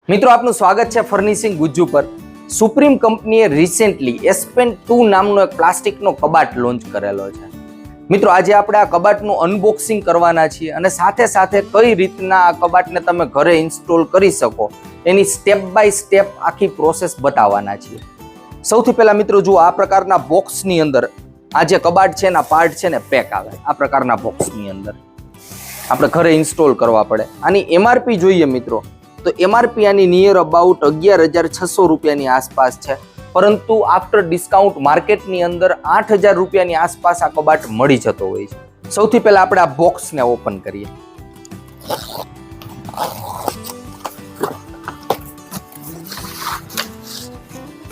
મિત્રો આપનું સ્વાગત છે ફર્નિશિંગ ગુજ્જુ પર। સુપ્રીમ કંપનીએ રિસેન્ટલી એસ્પેન 2 નામનો એક પ્લાસ્ટિકનો કબાટ લોન્ચ કરેલો છે। મિત્રો આજે આપણે આ કબાટનું અનબોક્સિંગ કરવાના છીએ અને સાથે સાથે કઈ રીતના આ કબાટને તમે ઘરે ઇન્સ્ટોલ કરી શકો એની સ્ટેપ બાય સ્ટેપ આખી પ્રોસેસ બતાવવાના છીએ। સૌથી પહેલા મિત્રો જુઓ, આ પ્રકારના બોક્સની અંદર આ જે કબાટ છે એના પાર્ટ છે ને પેક આવે। આ પ્રકારના બોક્સની અંદર આપણે ઘરે ઇન્સ્ટોલ કરવા પડે। આની એમઆરપી જોઈએ મિત્રો તો એમઆરપી આની નિયર અબાઉટ 11,600 રૂપિયાની આસપાસ છે, પરંતુ આફ્ટર ડિસ્કાઉન્ટ માર્કેટની અંદર 8,000 રૂપિયાની આસપાસ આ કબાટ મળી જતો હોય છે। સૌથી પહેલા આપણે આ બોક્સને ઓપન કરીએ।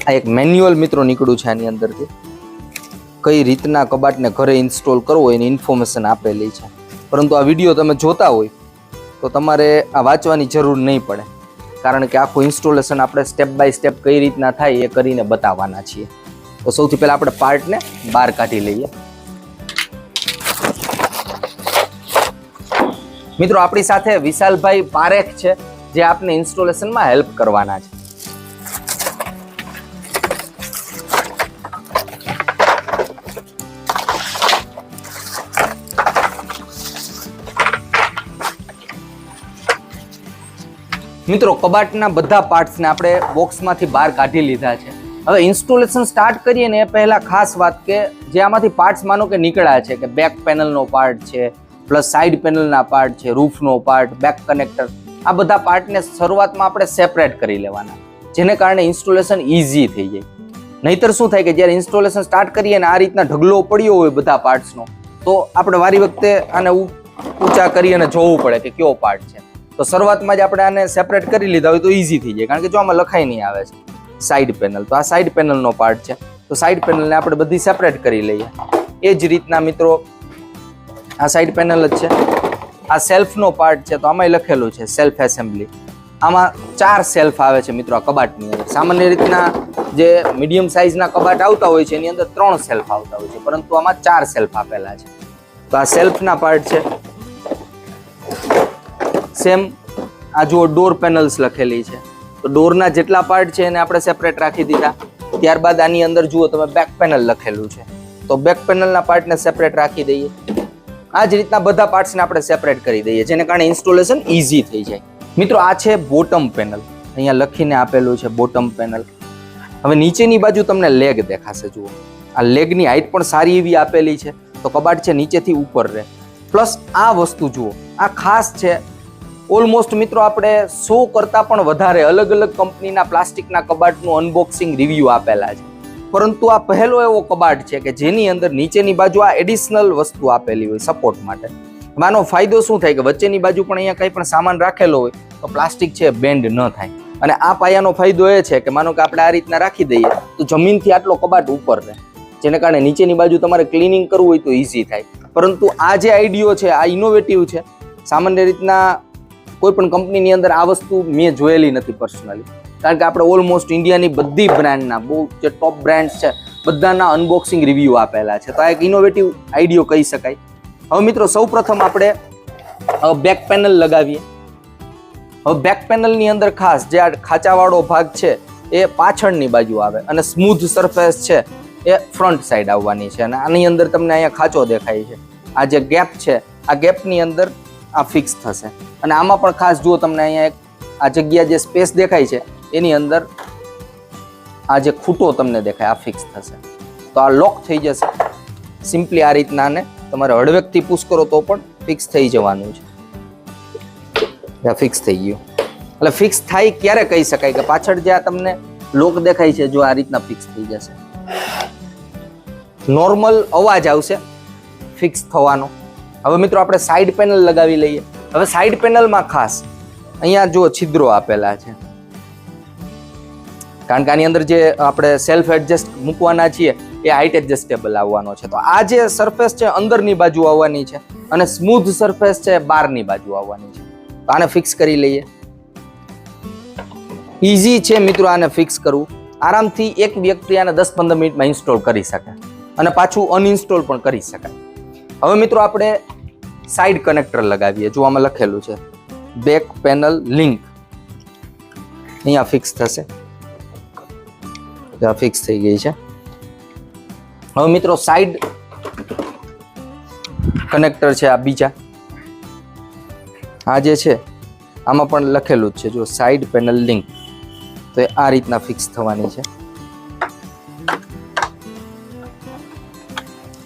આ એક મેન્યુઅલ મિત્રો નીકળ્યું છે આની અંદરથી, કઈ રીતના કબાટને ઘરે ઇન્સ્ટોલ કરવો એની ઇન્ફોર્મેશન આપેલી છે, પરંતુ આ વિડીયો તમે જોતા હોય તો તમારે આ વાંચવાની જરૂર નહીં પડે, કારણ કે આખું ઇન્સ્ટોલેશન આપણે સ્ટેપ બાય સ્ટેપ કઈ રીતના થાય એ કરીને બતાવવાના છીએ। તો સૌથી પહેલા આપણે પાર્ટને બહાર કાઢી લઈએ। મિત્રો આપણી સાથે વિશાલભાઈ પારેખ છે, જે આપને ઇન્સ્ટોલેશનમાં હેલ્પ કરવાના છે। મિત્રો કબાટના બધા પાર્ટ્સને આપણે બોક્સમાંથી બહાર કાઢી લીધા છે। હવે ઇન્સ્ટોલેશન સ્ટાર્ટ કરીએ ને એ પહેલા ખાસ વાત કે જે આમાંથી પાર્ટ્સ માનો કે નીકળ્યા છે કે બેક પેનલનો પાર્ટ છે, પ્લસ સાઈડ પેનલના પાર્ટ છે, રૂફનો પાર્ટ, બેક કનેક્ટર, આ બધા પાર્ટને શરૂઆતમાં આપણે સેપરેટ કરી લેવાના, જેને કારણે ઇન્સ્ટોલેશન ઇઝી થઈ જાય। નહીતર શું થાય કે જ્યારે ઇન્સ્ટોલેશન સ્ટાર્ટ કરીએ ને આ રીતના ઢગલો પડ્યો હોય બધા પાર્ટ્સનો, તો આપણે વારી વખતે આને ઊંચા કરી અને જોવું પડે કે કયો પાર્ટ છે। તો શરૂઆતમાં જ આપણે આને સેપરેટ કરી લીધા હોય તો ઇઝી થઈ જાય, કારણ કે જો આમાં લખાઈ નહીં આવે છે સાઈડ પેનલ, તો આ સાઈડ પેનલનો પાર્ટ છે, તો સાઈડ પેનલને આપણે બધી સેપરેટ કરી લઈએ। એ જ રીતના મિત્રો આ સાઈડ પેનલ જ છે, આ સેલ્ફનો પાર્ટ છે, તો આમાંય લખેલું છે સેલ્ફ એસેમ્બલી। આમાં 4 સેલ્ફ આવે છે મિત્રો આ કબાટની અંદર। સામાન્ય રીતના જે મીડિયમ સાઇઝના કબાટ આવતા હોય છે એની અંદર 3 સેલ્ફ આવતા હોય છે, પરંતુ આમાં 4 સેલ્ફ આપેલા છે। તો આ સેલ્ફના પાર્ટ છે। સેમ આ જુઓ ડોર પેનલ્સ લખેલી છે, તો ડોરના જેટલા પાર્ટ છે એને આપણે સેપરેટ રાખી દીધા। ત્યારબાદ આની અંદર જુઓ તમે બેક પેનલ લખેલું છે, તો બેક પેનલના પાર્ટને સેપરેટ રાખી દઈએ। આ જ રીતના બધા પાર્ટ્સને આપણે સેપરેટ કરી દઈએ, જેને કારણે ઇન્સ્ટોલેશન ઇઝી થઈ જાય। મિત્રો આ છે બોટમ પેનલ, અહીંયા લખીને આપેલું છે બોટમ પેનલ। હવે નીચેની બાજુ તમને લેગ દેખાશે, જુઓ આ લેગની હાઈટ પણ સારી એવી આપેલી છે, તો કબાટ છે નીચેથી ઉપર રહે। પ્લસ આ વસ્તુ જુઓ, આ ખાસ છે। ઓલમોસ્ટ મિત્રો આપણે 100 કરતાં પણ વધારે અલગ અલગ કંપનીના પ્લાસ્ટિકના કબાટનું અનબોક્સિંગ રિવ્યૂ આપેલા છે, પરંતુ આ પહેલો એવો કબાટ છે કે જેની અંદર નીચેની બાજુ આ એડિશનલ વસ્તુ આપેલી હોય સપોર્ટ માટે। આનો ફાયદો શું થાય કે વચ્ચેની બાજુ પણ અહીંયા કંઈ પણ સામાન રાખેલો હોય તો પ્લાસ્ટિક છે બેન્ડ ન થાય, અને આ પાયાનો ફાયદો એ છે કે માનો કે આપણે આ રીતના રાખી દઈએ તો જમીનથી આટલો કબાટ ઉપર રહે, જેને કારણે નીચેની બાજુ તમારે ક્લિનિંગ કરવું હોય તો ઇઝી થાય। પરંતુ આ જે આઈડિયો છે આ ઇનોવેટિવ છે। સામાન્ય રીતના કોઈ પણ કંપનીની અંદર આ વસ્તુ મેં જોયેલી નથી પર્સનલી, કારણ કે આપણે ઓલમોસ્ટ ઇન્ડિયાની બધી બ્રાન્ડના બહુ જે ટોપ બ્રાન્ડ્સ છે બધાના અનબોક્સિંગ રિવ્યૂ આપેલા છે, તો આ એક ઇનોવેટિવ આઈડિયો કહી શકાય। હવે મિત્રો સૌપ્રથમ આપણે બેક પેનલ લગાવીએ। હવે બેક પેનલની અંદર ખાસ જે આ ખાંચાવાળો ભાગ છે એ પાછળની બાજુ આવે અને સ્મૂથ સરફેસ છે એ ફ્રન્ટ સાઈડ આવવાની છે, અને આની અંદર તમને અહીંયા ખાંચો દેખાય છે। આ જે ગેપ છે આ ગેપની અંદર આ ફિક્સ થશે, અને આમાં પણ ખાસ જુઓ તમને અહીંયા એક આ જગ્યા જે સ્પેસ દેખાય છે એની અંદર આ જે ખૂટો તમને દેખાય આ ફિક્સ થશે, તો આ લોક થઈ જશે। સિમ્પલી આ રીતના આને તમારે હળવેકથી પુશ કરો તો પણ ફિક્સ થઈ જવાનું છે। ફિક્સ થઈ ગયું, એટલે ફિક્સ થાય ક્યારે કહી શકાય કે પાછળ જે આ તમને લોક દેખાય છે જો આ રીતના ફિક્સ થઈ જશે, નોર્મલ અવાજ આવશે ફિક્સ થવાનો। હવે મિત્રો આપણે સાઈડ પેનલ લગાવી લઈએ। હવે સાઈડ પેનલમાં ખાસ અહીંયા જો છિદ્રો આપેલા છે, કારણ કે આની અંદર જે આપણે સેલ્ફ એડજસ્ટ મૂકવાના છીએ એ હાઇટ એડજસ્ટેબલ આવવાનો છે, તો આ જે સરફેસ છે અંદરની બાજુ આવવાની છે અને સ્મૂથ સરફેસ છે બહારની બાજુ આવવાની છે, તો આને ફિક્સ કરી લઈએ। ઇઝી છે મિત્રો આને ફિક્સ કરવું, આરામથી એક વ્યક્તિ આને 10-15 મિનિટમાં ઇન્સ્ટોલ કરી શકે અને પાછું અનઇન્સ્ટોલ પણ કરી શકાય। હવે મિત્રો આપણે સાઈડ કનેક્ટર લગાવીએ, જો આમાં લખેલું છે બેક પેનલ લિંક। અહીંયા ફિક્સ થશે, આ ફિક્સ થઈ ગઈ છે. હવે મિત્રો સાઈડ કનેક્ટર છે આ બીજા, આ જે છે આમાં પણ લખેલું જ છે જો સાઈડ પેનલ લિંક, તો એ આ રીતના ફિક્સ થવાની છે.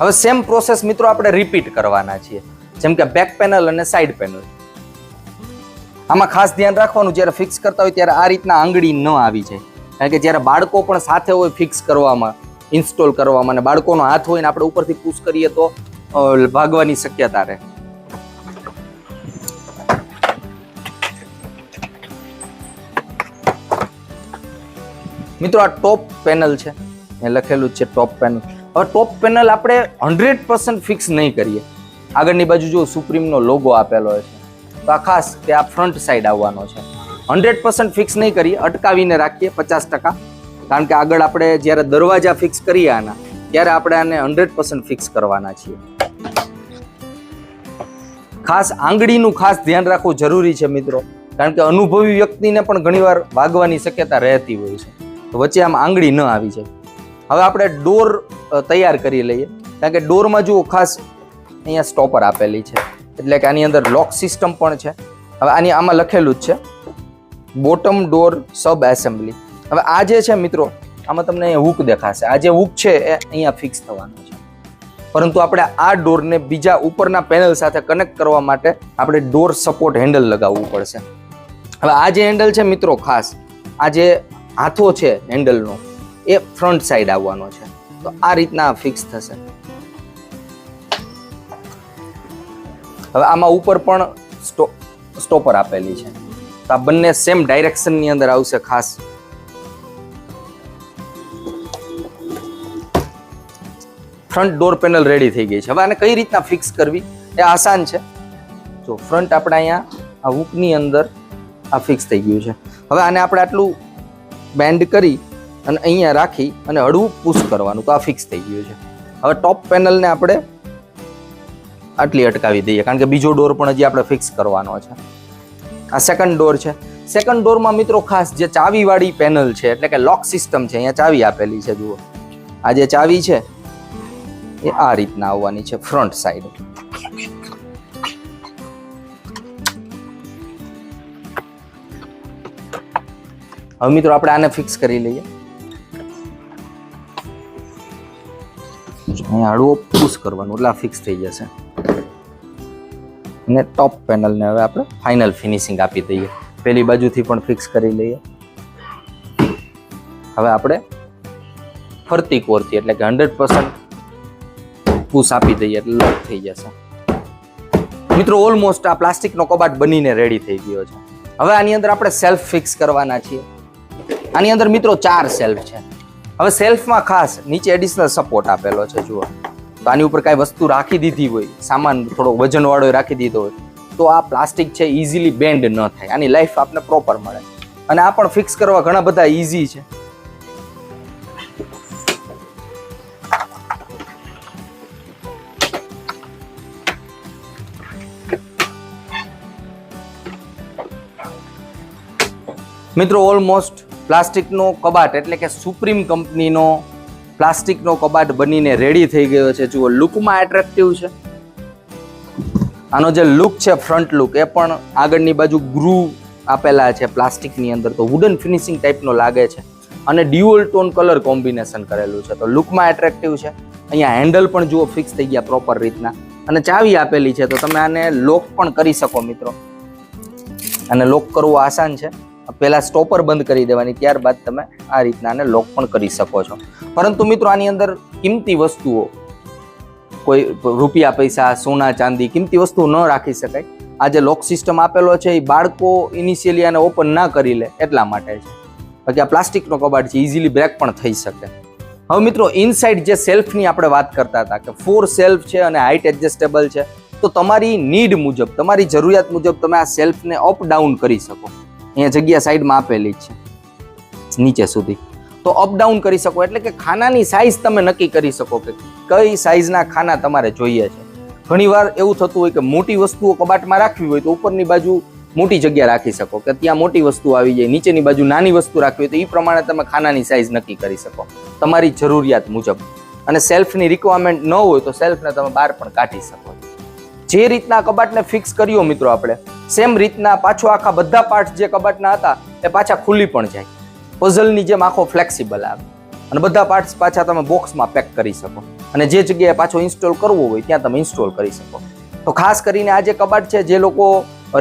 હવે સેમ પ્રોસેસ મિત્રો આપણે રિપીટ કરવાના છીએ, જેમ કે બેક પેનલ અને સાઈડ પેનલ. આમાં ખાસ ધ્યાન રાખવાનું, જ્યારે ફિક્સ કરતા હોય ત્યારે આ રીતના આંગળી ન આવી જાય, કારણ કે જ્યારે બાળકો પણ સાથે હોય ફિક્સ કરવામાં, ઇન્સ્ટોલ કરવામાં, અને બાળકોનો હાથ હોય ને આપણે ઉપરથી પુશ કરીએ તો ભાગવાની શક્યતા રહે. મિત્રો આ ટોપ પેનલ છે, એ લખેલું છે ટોપ પેનલ. હવે ટોપ પેનલ આપણે 100% ફિક્સ નહીં કરીએ. આગળની બાજુ જો સુપ્રીમનો લોગો આપેલો છે, તો આ ખાસ કે આ ફ્રન્ટ સાઈડ આવવાનો છે. 100% ફિક્સ નહીં કરીએ, અટકાવીને રાખીએ 50%, કારણ કે આગળ આપણે જ્યારે દરવાજા ફિક્સ કરીએ આના, ત્યારે આપણે આને 100% ફિક્સ કરવાના છીએ. ખાસ આંગળીનું ખાસ ધ્યાન રાખવું જરૂરી છે મિત્રો, કારણ કે અનુભવી વ્યક્તિને પણ ઘણીવાર વાગવાની શક્યતા રહેતી હોય છે, તો વચ્ચે આમ આંગળી ન આવી જાય. હવે આપણે ડોર તૈયાર કરી લઈએ, કારણ કે ડોરમાં જુઓ ખાસ અહીંયા સ્ટોપર આપેલી છે, એટલે કે આની અંદર લોક સિસ્ટમ પણ છે. હવે આમાં લખેલું જ છે બોટમ ડોર સબ એસેમ્બલી. હવે આ જે છે મિત્રો, આમાં તમને અહીંયા હૂક દેખાશે, આ જે હૂક છે એ અહીંયા ફિક્સ થવાનું છે, પરંતુ આપણે આ ડોરને બીજા ઉપરના પેનલ સાથે કનેક્ટ કરવા માટે આપણે ડોર સપોર્ટ હેન્ડલ લગાવવું પડશે. હવે આ જે હેન્ડલ છે મિત્રો, ખાસ આ જે હાથો છે હેન્ડલનો, એ ફ્રન્ટ સાઈડ આવવાનો છે, તો આ રીતના ફિક્સ થશે. હવે આમાં ઉપર પણ સ્ટોપર આપેલી છે, તો આ બંને સેમ ડાયરેક્શનની અંદર આવશે. ખાસ ફ્રન્ટ ડોર પેનલ રેડી થઈ ગઈ છે. હવે આને કઈ રીતના ફિક્સ કરવી એ આસાન છે. જો ફ્રન્ટ આપણે અહીંયા આ હૂકની અંદર આ ફિક્સ થઈ ગયું છે. હવે આને આપણે આટલું બેન્ડ કરી અને અહીંયા રાખી અને હળવું પુશ કરવાનું, તો આ ફિક્સ થઈ ગયું છે. હવે ટોપ પેનલને આપણે આટલી અટકાવી દઈએ, કારણ કે બીજો ડોર પણ હજી આપણે ફિક્સ કરવાનો છે. આ સેકન્ડ ડોર છે. સેકન્ડ ડોરમાં મિત્રો ખાસ જે ચાવીવાળી પેનલ છે, એટલે કે લોક સિસ્ટમ છે, અહીંયા ચાવી આપેલી છે. જુઓ આ જે ચાવી છે એ આ રીતના આવવાની છે ફ્રન્ટ સાઈડ. હવે મિત્રો આપણે આને ફિક્સ કરી લઈએ. અહીંયા હળવો પુશ કરવાનું એટલે ફિક્સ થઈ જશે. અને ટોપ પેનલને હવે આપણે ફાઇનલ ફિનિશિંગ આપી દઈએ. પેલી બાજુથી પણ ફિક્સ કરી લઈએ. હવે આપણે ફરતી કોરથી એટલે કે 100% પુશ આપી દઈએ એટલે લોક થઈ જશે. મિત્રો ઓલમોસ્ટ આ પ્લાસ્ટિકનો કબાટ બનીને રેડી થઈ ગયો છે. હવે આની અંદર આપણે સેલ્ફ ફિક્સ કરવાના છીએ. આની અંદર મિત્રો 4 સેલ્ફ છે. હવે સેલ્ફમાં ખાસ નીચે એડિશનલ સપોર્ટ આપેલો છે. જુઓ, તો આની ઉપર કાંઈ વસ્તુ રાખી દીધી હોય, સામાન થોડો વજનવાળો રાખી દીધો હોય, તો આ પ્લાસ્ટિક છે ઇઝીલી બેન્ડ ન થાય, આની લાઈફ આપને પ્રોપર મળે. અને આ પણ ફિક્સ કરવા ઘણા બધા ઇઝી છે. મિત્રો ઓલમોસ્ટ પ્લાસ્ટિકનો કબાટ એટલે કે સુપ્રીમ કંપનીનો પ્લાસ્ટિકનો કબાટ બનીને રેડી થઈ ગયો છે. જુઓ લુકમાં એટ્રેક્ટિવ છે. આનો જે લુક છે ફ્રન્ટ લુક, એ પણ આગળની બાજુ ગ્રુવ આપેલા છે પ્લાસ્ટિકની અંદર, તો વુડન ફિનિશિંગ ટાઈપનો લાગે છે. અને ડ્યુઅલ ટોન કલર કોમ્બિનેશન કરેલું છે, તો લુકમાં એટ્રેક્ટિવ છે. અહીંયા હેન્ડલ પણ જુઓ ફિક્સ થઈ ગયા પ્રોપર રીતના, અને ચાવી આપેલી છે, તો તમે આને લોક પણ કરી શકો મિત્રો. અને લોક કરવું આસાન છે. પહેલા સ્ટોપર બંધ કરી દેવાની, ત્યારબાદ તમે આ રીતના આને લોક પણ કરી શકો છો. પરંતુ મિત્રો આની અંદર કિંમતી વસ્તુઓ, કોઈ રૂપિયા પૈસા સોના ચાંદી કિંમતી વસ્તુ ન રાખી શકાય. આ જે લોક સિસ્ટમ આપેલો છે એ બાળકો ઇનિશિયલી આને ઓપન ના કરી લે એટલા માટે છે. બાકી આ પ્લાસ્ટિકનો કબાટ છે, ઇઝીલી બ્રેક પણ થઈ શકે. હવે મિત્રો ઇનસાઇડ જે સેલ્ફની આપણે વાત કરતા હતા કે 4 સેલ્ફ છે અને હાઇટ એડજસ્ટેબલ છે, તો તમારી નીડ મુજબ, તમારી જરૂરિયાત મુજબ તમે આ સેલ્ફને અપ ડાઉન કરી શકો. અહીંયા જગ્યા સાઈડમાં આપેલી જ છે નીચે સુધી, તો અપ ડાઉન કરી શકો. એટલે કે ખાનાની સાઈઝ તમે નક્કી કરી શકો કે કઈ સાઈઝના ખાના તમારે જોઈએ છે. ઘણીવાર એવું થતું હોય કે મોટી વસ્તુઓ કબાટમાં રાખવી હોય તો ઉપરની બાજુ મોટી જગ્યા રાખી શકો કે ત્યાં મોટી વસ્તુ આવી જાય, નીચેની બાજુ નાની વસ્તુ રાખવી હોય તો એ પ્રમાણે તમે ખાનાની સાઇઝ નક્કી કરી શકો તમારી જરૂરિયાત મુજબ. અને સેલ્ફની રિક્વાયરમેન્ટ ન હોય તો સેલ્ફને તમે બહાર પણ કાઢી શકો. જે રીતના કબાટને ફિક્સ કર્યો મિત્રો આપણે, સેમ રીતના પાછો આખા બધા પાર્ટ્સ જે કબાટના હતા એ પાછા ખુલ્લી પણ જાય. પઝલની જેમ આખો ફ્લેક્સિબલ આવે અને બધા પાર્ટ્સ પાછા તમે બોક્સમાં પેક કરી શકો અને જે જગ્યાએ પાછો ઇન્સ્ટોલ કરવો હોય ત્યાં તમે ઇન્સ્ટોલ કરી શકો. તો ખાસ કરીને આ જે કબાટ છે, જે લોકો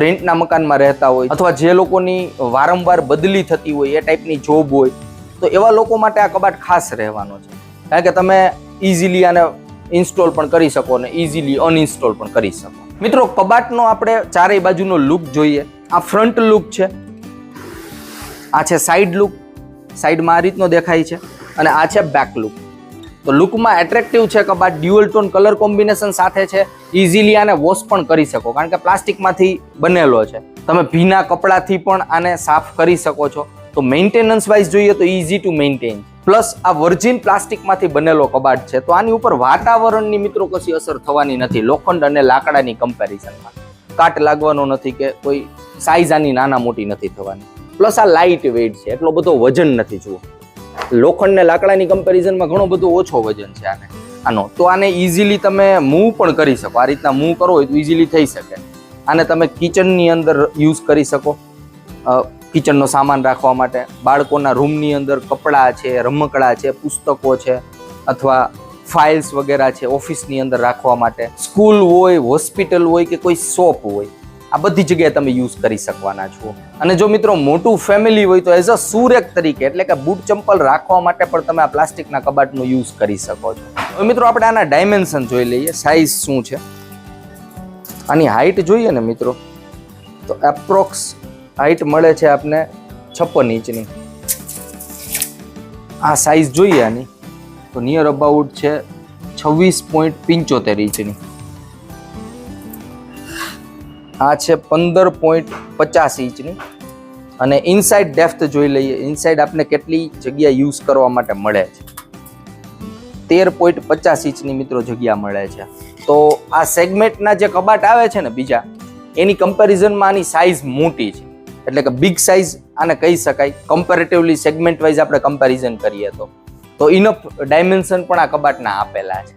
રેન્ટના મકાનમાં રહેતા હોય અથવા જે લોકોની વારંવાર બદલી થતી હોય, એ ટાઈપની જોબ હોય, તો એવા લોકો માટે આ કબાટ ખાસ રહેવાનો છે. કારણ કે તમે ઇઝીલી આને ઇન્સ્ટોલ પણ કરી શકો અને ઇઝીલી અનઇન્સ્ટોલ પણ કરી શકો. મિત્રો, કબાટનો આપણે ચારેય બાજુનો લુક જોઈએ. આ ફ્રન્ટ લુક છે, આ છે સાઈડ લુક, સાઈડમાં આ રીતનો દેખાય છે, અને આ છે બેક લુક. તો લુકમાં એટ્રેક્ટિવ છે કબાટ, ડ્યુઅલ ટોન કલર કોમ્બિનેશન સાથે છે. ઇઝીલી આને વોશ પણ કરી શકો કારણ કે પ્લાસ્ટિકમાંથી બનેલો છે. તમે ભીના કપડાથી પણ આને સાફ કરી શકો છો. તો મેન્ટેનન્સ વાઇઝ જોઈએ તો ઇઝી ટુ મેન્ટેન. પ્લસ આ વર્જિન પ્લાસ્ટિકમાંથી બનેલો કબાટ છે, તો આની ઉપર વાતાવરણની મિત્રો કશી અસર થવાની નથી લોખંડ અને લાકડાની કમ્પેરિઝનમાં. કાટ લાગવાનો નથી કે કોઈ સાઈઝ આની નાના મોટી નથી થવાની. પ્લસ આ લાઇટ વેઇટ છે, એટલો બધો વજન નથી. જુઓ, લોખંડ ને લાકડાની કમ્પેરિઝનમાં ઘણો બધો ઓછો વજન છે આનો. તો આને ઇઝીલી તમે મૂવ પણ કરી શકો. આ રીતના મૂવ કરવો હોય તો ઇઝીલી થઈ શકે. આને તમે કિચનની અંદર યુઝ કરી શકો, કિચનનો સામાન રાખવા માટે, બાળકોના રૂમની અંદર કપડાં છે, રમકડા છે, પુસ્તકો છે અથવા ફાઇલ્સ વગેરે છે, ઓફિસની અંદર રાખવા માટે, સ્કૂલ હોય, હોસ્પિટલ હોય કે કોઈ શોપ હોય, આ બધી જગ્યાએ તમે યુઝ કરી શકવાના છો. અને જો મિત્રો મોટું ફેમિલી હોય તો એઝ અ સુરેક તરીકે, એટલે કે બૂટ ચંપલ રાખવા માટે પણ તમે આ પ્લાસ્ટિકના કબાટનો યુઝ કરી શકો છો. હવે મિત્રો આપણે આના ડાયમેન્શન જોઈ લઈએ, સાઇઝ શું છે. આની હાઇટ જોઈએ ને મિત્રો, તો એપ્રોક્સ હાઇટ મળે છે આપને 56 ઇંચની. આ સાઇઝ જોઈએ આની તો નિયર અબાઉટ છે 26.75 ઇંચની. આ છે 15.50 ઇંચની. અને ઇનસાઇડ ડેપ્થ જોઈ લઈએ, ઇનસાઇડ આપને કેટલી જગ્યા યુઝ કરવા માટે મળે છે. 13.50 ઇંચની મિત્રો જગ્યા મળે છે. તો આ સેગમેન્ટના જે કબાટ આવે છે ને બીજા, એની કમ્પેરિઝનમાં આની સાઇઝ મોટી છે, એટલે કે બિગ સાઇઝ આને કહી શકાય. કમ્પેરેટિવલી સેગમેન્ટ વાઇઝ આપણે કમ્પેરિઝન કરીએ તો ઇનફ ડાયમેન્શન પણ આ કબાટના આપેલા છે.